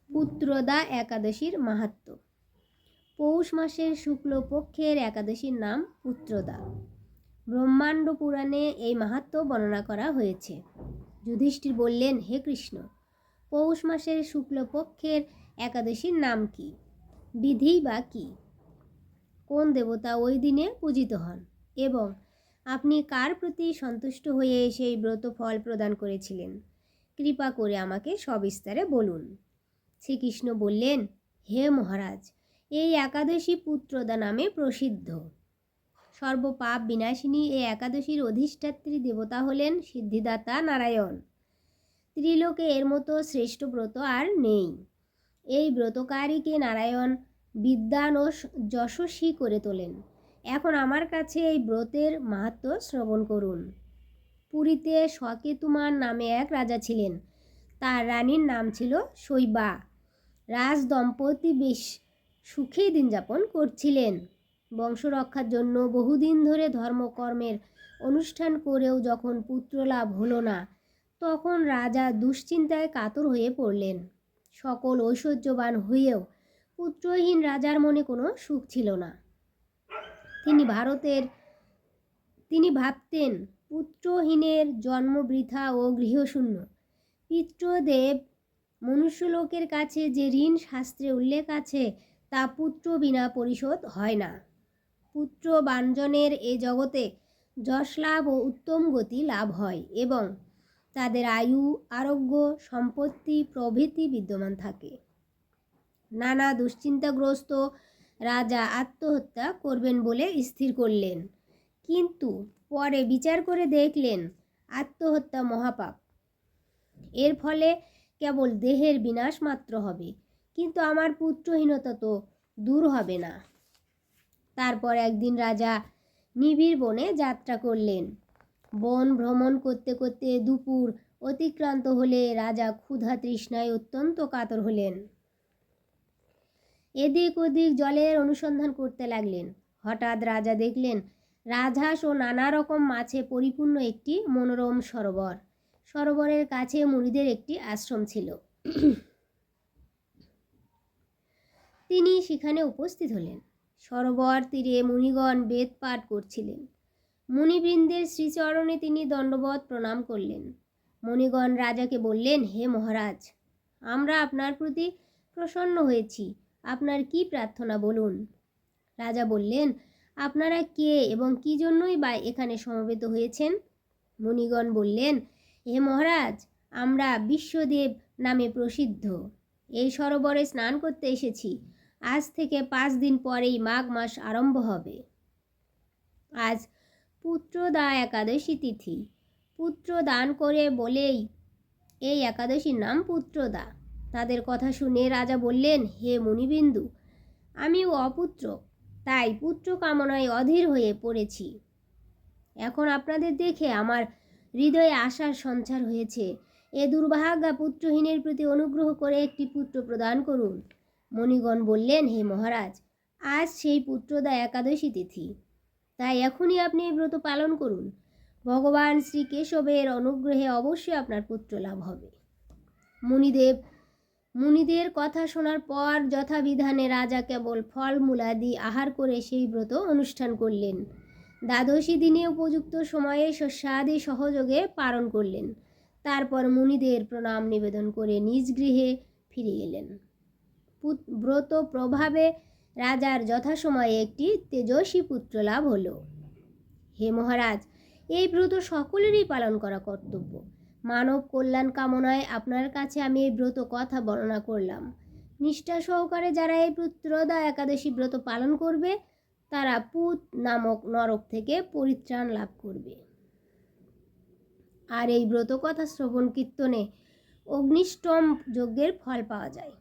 পুত্রদা একাদশীর মাহাত্ম্য। পৌষ মাসের শুক্লপক্ষের একাদশীর নাম পুত্রদা। ব্রহ্মাণ্ড পুরাণে এই মাহাত্ম্য বর্ণনা করা হয়েছে। যুধিষ্ঠির বললেন, হে কৃষ্ণ, পৌষ মাসের শুক্লপক্ষের একাদশীর নাম কি? বিধি বা কি? কোন দেবতা ওই দিনে পূজিত হন এবং আপনি কার প্রতি সন্তুষ্ট হয়ে সেই ব্রত ফল প্রদান করেছিলেন? কৃপা করে আমাকে সবিস্তারে বলুন। শ্রীকৃষ্ণ বললেন, হে মহারাজ, এই একাদশী পুত্রদা নামে প্রসিদ্ধ। সর্বপাপ বিনাশিনী এই একাদশীর অধিষ্ঠাত্রী দেবতা হলেন সিদ্ধিদাতা নারায়ণ। ত্রিলোকে এর মতো শ্রেষ্ঠ ব্রত আর নেই। এই ব্রতকারীকে নারায়ণ বিদ্বান ও যশস্বী করে তোলেন। এখন আমার কাছে এই ব্রতের মাহাত্ম্য শ্রবণ করুন। পুরীতে সকেতুমান নামে এক রাজা ছিলেন। তার রানীর নাম ছিল শৈবা। রাজ দম্পতি বেশ সুখেই দিন যাপন করছিলেন। বংশরক্ষার জন্য বহুদিন ধরে ধর্মকর্মের অনুষ্ঠান করেও যখন পুত্রলাভ হলো না, তখন রাজা দুশ্চিন্তায় কাতর হয়ে পড়লেন। সকল ঐশ্বর্যবান হয়েও পুত্রহীন রাজার মনে কোনো সুখ ছিল না। তিনি ভাবতেন, পুত্রহীনের জন্ম বৃথা ও গৃহশূন্য। পিতৃদেব মনুষ্যলোকের কাছে যে ঋণ শাস্ত্রে উল্লেখ আছে, তা পুত্র বিনা পরিশোধ হয় না। পুত্র বাঞ্জনের এ জগতে যশ লাভ ও উত্তম গতি লাভ হয় এবং তাদের আয়ু, আরোগ্য, সম্পত্তি প্রভৃতি বিদ্যমান থাকে। নানা দুশ্চিন্তাগ্রস্ত রাজা আত্মহত্যা করবেন বলে স্থির করলেন, কিন্তু পরে বিচার করে দেখলেন আত্মহত্যা মহাপাপ। এর ফলে কেবল দেহের বিনাশ মাত্র হবে, কিন্তু আমার পুত্রহীনতা তো দূর হবে না। তারপর একদিন রাজা নিবিড় বনে যাত্রা করলেন। বন ভ্রমণ করতে করতে দুপুর অতিক্রান্ত হলে রাজা ক্ষুধা তৃষ্ণায় অত্যন্ত কাতর হলেন। এদিক ওদিক জলের অনুসন্ধান করতে লাগলেন। হঠাৎ রাজা দেখলেন রাজহাঁস ও নানা রকম মাছে পরিপূর্ণ একটি মনোরম সরোবর। সরোবরের কাছে মুনিদের একটি আশ্রম ছিল। তিনি সেখানে উপস্থিত হলেন। সরোবর তীরে মুনিগণ বেদ পাঠ করছিলেন। মুনিবৃন্দের শ্রীচরণে তিনি দণ্ডবৎ প্রণাম করলেন। মুনিগণ রাজাকে বললেন, হে মহারাজ, আমরা আপনার প্রতি প্রসন্ন হয়েছি। আপনার কি প্রার্থনা বলুন। রাজা বললেন, আপনারা কে এবং কি জন্যই বা এখানে সমবেত হয়েছেন? মুনিগণ বললেন, হে মহারাজ, আমরা বিশ্বদেব নামে প্রসিদ্ধ। এই সরোবরে স্নান করতে এসেছি। আজ থেকে 5 দিন পরেই মাঘ মাস আরম্ভ হবে। আজ পুত্রদা একাদশী তিথি। পুত্র দান করে বলেই এই একাদশীর নাম পুত্রদা। তাদের কথা শুনে রাজা বললেন, হে মুনিবিন্দু, আমিও অপুত্র, তাই পুত্র কামনায় অধীর হয়ে পড়েছি। এখন আপনাদের দেখে আমার হৃদয়ে আশার সঞ্চার হয়েছে। এ দুর্ভাগা পুত্রহীনের প্রতি অনুগ্রহ করে একটি পুত্র প্রদান করুন। মুনিগণ বললেন, হে মহারাজ, আজ সেই পুত্রদা একাদশী তিথি, তাই এখনই আপনি এই ব্রত পালন করুন। ভগবান শ্রীকেশবের অনুগ্রহে অবশ্যই আপনার পুত্র লাভ হবে। মুনিদের কথা শোনার পর যথাবিধানে রাজা কেবল ফলমূলাদি আহার করে সেই ব্রত অনুষ্ঠান করলেন। দ্বাদশী দিনে উপযুক্ত সময়ে শস্যাদি সহযোগে পালন করলেন। তারপর মুনিদের প্রণাম নিবেদন করে নিজ গৃহে ফিরে এলেন। ব্রত প্রভাবে রাজার যথাসময়ে একটি তেজস্বী পুত্র লাভ হল। হে মহারাজ, এই ব্রত সকলেরই পালন করা কর্তব্য। মানব কল্যাণ কামনায় আপনার কাছে আমি এই ব্রত কথা বর্ণনা করলাম। নিষ্ঠা সহকারে যারা এই পুত্রদা একাদশী ব্রত পালন করবে, তারা পুত নামক নরক থেকে পরিত্রাণ লাভ করবে। আর এই ব্রত কথা শ্রবণ কীর্তনে অগ্নিষ্টম যজ্ঞের ফল পাওয়া যায়।